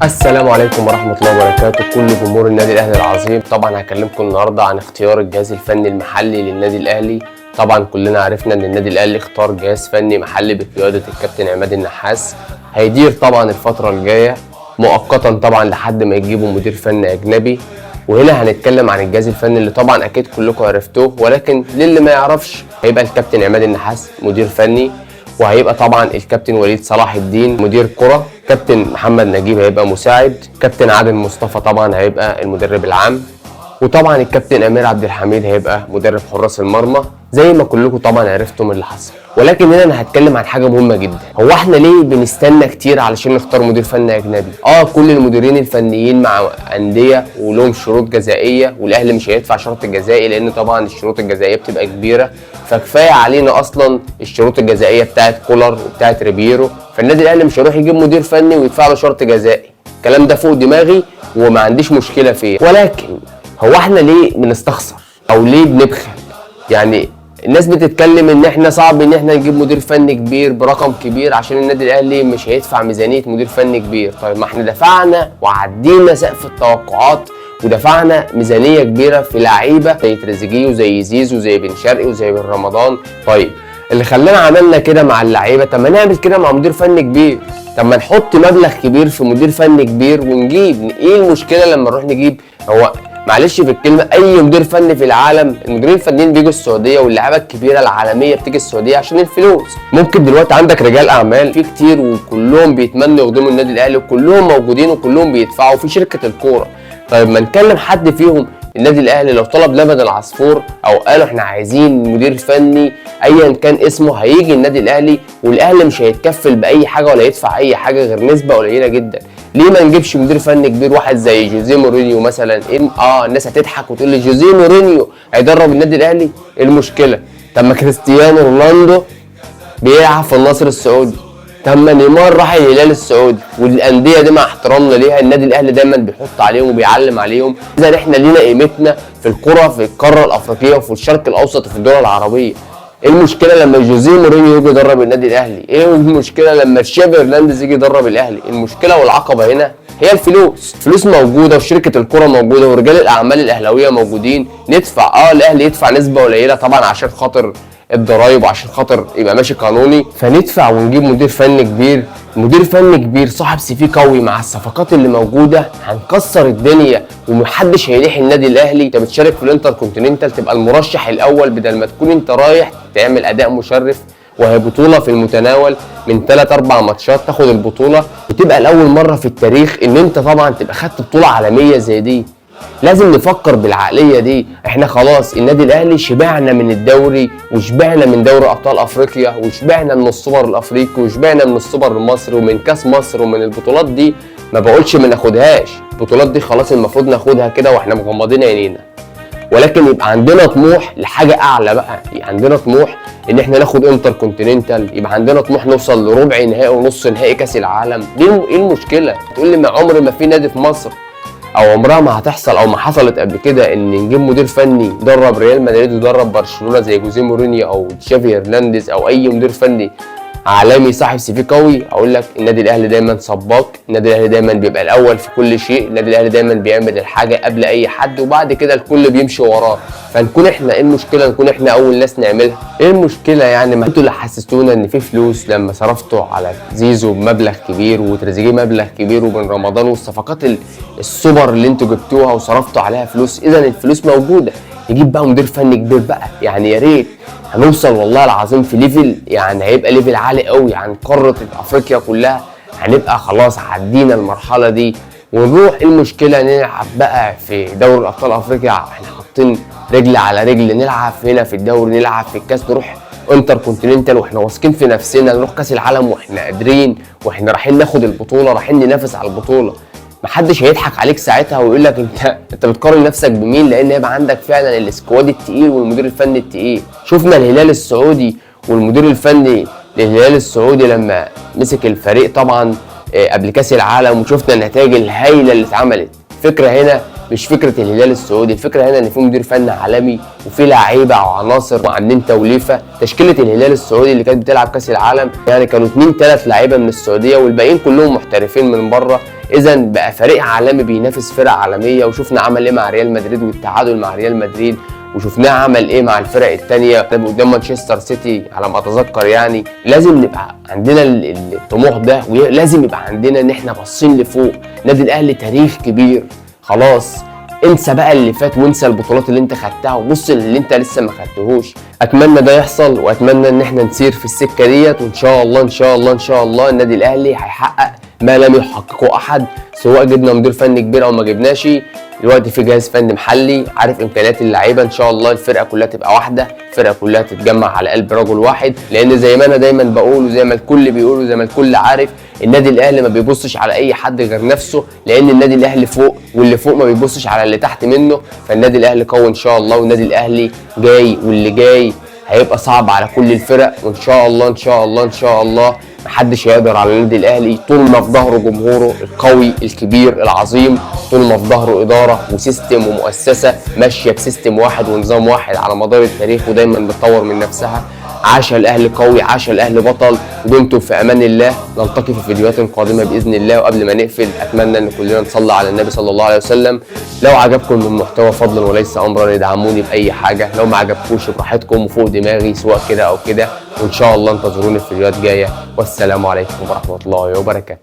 السلام عليكم ورحمة الله وبركاته، كل جمهور النادي الأهلي العظيم. طبعا هكلمكم النهاردة عن اختيار الجهاز الفني المحلي للنادي الأهلي. طبعا كلنا عرفنا ان النادي الأهلي اختار جهاز فني محلي بقيادة الكابتن عماد النحاس، هيدير طبعا الفترة الجاية مؤقتا طبعا لحد ما يجيبوا مدير فني أجنبي. وهنا هنتكلم عن الجهاز الفني اللي طبعا أكيد كلكم عرفتوه، ولكن للي ما يعرفش هيبقى الكابتن عماد النحاس مدير فني، وهيبقى طبعا الكابتن وليد صلاح الدين مدير كرة، كابتن محمد نجيب هيبقى مساعد، كابتن عادل مصطفى طبعا هيبقى المدرب العام، وطبعا الكابتن امير عبد الحميد هيبقى مدرب حراس المرمى زي ما كلكم طبعا عرفتم اللي حصل. ولكن هنا انا هتكلم عن حاجه مهمه جدا، هو احنا ليه بنستنى كتير علشان نختار مدير فني اجنبي؟ كل المديرين الفنيين مع انديه ولهم شروط جزائيه، والاهلي مش هيدفع شرط جزائي لان طبعا الشروط الجزائيه بتبقى كبيره، فكفايه علينا اصلا الشروط الجزائيه بتاعت كولر وبتاعت ريبيرو، فالنادي الاهلي مش هيروح يجيب مدير فني ويدفع له شرط جزائي. الكلام ده فوق دماغي وما عنديش مشكله فيه، ولكن هو احنا ليه بنستخسر او ليه بنبخل؟ يعني الناس بتتكلم ان احنا صعب ان احنا نجيب مدير فني كبير برقم كبير عشان النادي الاهلي مش هيدفع ميزانيه مدير فني كبير. طيب ما احنا دفعنا وعدينا سقف التوقعات ودفعنا ميزانيه كبيره في لعيبه زي تريزيجيه وزي زيزو وزي بن شرقي وزي بن رمضان. طيب اللي خلانا عملنا كده مع اللعيبه، طب ما نعمل كده مع مدير فني كبير، طب ما نحط مبلغ كبير في مدير فني كبير ونجيب. ايه المشكله لما نروح نجيب؟ هو معلش في الكلمه، اي مدير فني في العالم، المديرين الفنيين بيجوا السعوديه واللعيبه الكبيره العالميه بتيجي السعوديه عشان الفلوس. ممكن دلوقتي عندك رجال اعمال في كتير وكلهم بيتمنوا يخدموا النادي الاهلي وكلهم موجودين وكلهم بيدفعوا في شركه الكوره. طيب ما نكلم حد فيهم. النادي الاهلي لو طلب لبن العصفور او قالوا احنا عايزين مدير فني ايا كان اسمه، هيجي النادي الاهلي والاهلي مش هيتكفل باي حاجه ولا يدفع اي حاجه غير نسبه قليله جدا. ليه ما نجيبش مدير فني كبير واحد زي جوزيه مورينيو مثلا؟ الناس هتضحك وتقول لي جوزيه مورينيو هيدرب النادي الاهلي؟ ايه المشكله؟ طب ما كريستيانو رونالدو بيلعب في النصر السعودي، طب ما نيمار راح الهلال السعودي، والانديه دي مع احترامنا ليها النادي الاهلي دايما بيحط عليهم وبيعلم عليهم. اذا احنا لينا قيمتنا في الكره في القاره الافريقيه وفي الشرق الاوسط وفي الدول العربيه. ايه المشكله لما جوزيه مورينيو يجي يدرب النادي الاهلي؟ ايه المشكله لما تشافي هرنانديز يجي يدرب الاهلي؟ المشكله والعقبه هنا هي الفلوس. فلوس موجوده وشركه الكره موجوده ورجال الاعمال الاهلاويه موجودين. ندفع الاهلي يدفع نسبه قليله طبعا عشان خاطر الضرايب وعشان خاطر يبقى ماشي قانوني، فندفع ونجيب مدير فني كبير. مدير فني كبير صاحب سي في قوي مع الصفقات اللي موجوده، هنكسر الدنيا ومحدش هيليح النادي الاهلي. انت بتشارك في الانتر كونتيننتال تبقى المرشح الاول بدل ما تكون انت رايح تعمل اداء مشرف، وهي بطوله في المتناول من 3-4 ماتشات تاخد البطوله وتبقى لاول مره في التاريخ ان انت طبعا تبقى خدت بطوله عالميه زي دي. لازم نفكر بالعقليه دي. احنا خلاص النادي الاهلي شبعنا من الدوري وشبعنا من دوري ابطال افريقيا وشبعنا من السوبر الافريقي وشبعنا من السوبر المصري ومن كاس مصر ومن البطولات دي. ما بقولش ما ناخدهاش، البطولات دي خلاص المفروض ناخدها كده واحنا مغمضين عينينا، ولكن يبقى عندنا طموح لحاجه اعلى بقى. يبقى عندنا طموح ان احنا ناخد انتر كونتيننتال، يبقى عندنا طموح نوصل لربع نهائي ونص نهائي كاس العالم. ايه المشكله؟ تقول لي ما عمر ما في نادي في مصر او عمرها ما هتحصل او ما حصلت قبل كده ان نجيب مدير فني يدرب ريال مدريد ويدرب برشلونه زي جوزيه مورينيو او تشافي هرنانديز او اي مدير فني عالمي صاحب سي في قوي. اقول لك النادي الاهلي دايما سباق، النادي الاهلي دايما بيبقى الاول في كل شيء، النادي الاهلي دايما بيعمل الحاجه قبل اي حد وبعد كده الكل بيمشي وراه. فنكون احنا ايه المشكله نكون احنا اول ناس نعملها؟ ايه المشكله يعني؟ ما انتوا اللي حسستونا ان في فلوس لما صرفتوا على زيزو بمبلغ كبير وتريزيجيه مبلغ كبير وبن رمضان والصفقات السوبر اللي انتوا جبتوها وصرفتوا عليها فلوس. اذا الفلوس موجوده، نجيب بقى مدير فني كبير بقى. يعني يا ريت هنوصل والله العظيم في ليفل، يعني هيبقى ليفل عالي قوي عن قاره افريقيا كلها. هنبقى خلاص عدينا المرحله دي ونروح. المشكله نلعب بقى في دوري الابطال افريقيا، احنا حاطين رجل على رجل، نلعب هنا في الدوري، نلعب في الكاس، نروح انتر كونتيننتال واحنا واثقين في نفسنا، نروح كاس العالم واحنا قادرين واحنا رايحين ناخد البطوله، رايحين ننافس على البطوله. محدش هيضحك عليك ساعتها ويقول لك انت بتقارن نفسك بمين، لان هيبقى عندك فعلا السكواد التقيل والمدير الفني التقيل. شفنا الهلال السعودي والمدير الفني للهلال السعودي لما مسك الفريق طبعا قبل كاس العالم، وشفنا النتائج الهائله اللي اتعملت. الفكره هنا مش فكره الهلال السعودي، الفكره هنا ان في مدير فني عالمي وفي لعيبه وعناصر وعاملين توليفه. تشكيله الهلال السعودي اللي كانت بتلعب كاس العالم يعني كانوا 2-3 لعيبه من السعوديه والباقيين كلهم محترفين من بره. اذا بقى فريق عالمي بينافس فرق عالميه، وشفنا عمل ايه مع ريال مدريد والتعادل مع ريال مدريد، وشفناه عمل ايه مع الفرق التانية قدام مانشستر سيتي على ما اتذكر. يعني لازم نبقى عندنا الطموح ده، ولازم يبقى عندنا ان احنا باصين لفوق. النادي الاهلي تاريخ كبير، خلاص انسى بقى اللي فات وانسى البطولات اللي انت خدتها وبص اللي انت لسه ما خدتهوش. اتمنى ده يحصل، واتمنى ان احنا نسير في السكه ديت، وان شاء الله ان شاء الله ان شاء الله النادي الاهلي هيحقق ما لم يحققه احد، سواء جبنا مدير فني كبير او ما جبناش. دلوقتي في جهاز فني محلي عارف امكانيات اللعيبه، ان شاء الله الفرقه كلها تبقى واحده، الفرقه كلها تتجمع على قلب رجل واحد. لان زي ما انا دايما بقول وزي ما الكل بيقول وزي ما الكل عارف، النادي الاهلي ما بيبصش على اي حد غير نفسه، لان النادي الاهلي فوق، واللي فوق ما بيبصش على اللي تحت منه. فالنادي الاهلي قوي ان شاء الله، والنادي الاهلي جاي، واللي جاي هيبقى صعب على كل الفرق. وان شاء الله ان شاء الله ان شاء الله محدش هيقدر على النادي الاهلي طول ما في ظهره جمهوره القوي الكبير العظيم، طول ما في ظهره اداره وسيستم ومؤسسه ماشيه بسيستم واحد ونظام واحد على مدار التاريخ، ودايما بتطور من نفسها. عاش الاهلي قوي، عاش الاهلي بطل، ودمتم في امان الله. نلتقي في فيديوهات قادمه باذن الله. وقبل ما نقفل اتمنى ان كلنا نصلي على النبي صلى الله عليه وسلم. لو عجبكم المحتوى فضلا وليس امرا ادعموني باي حاجه، لو ما عجبكوش براحتكم وفوق دماغي سواء كده او كده. وان شاء الله انتظروني في فيديوهات جايه، والسلام عليكم ورحمه الله وبركاته.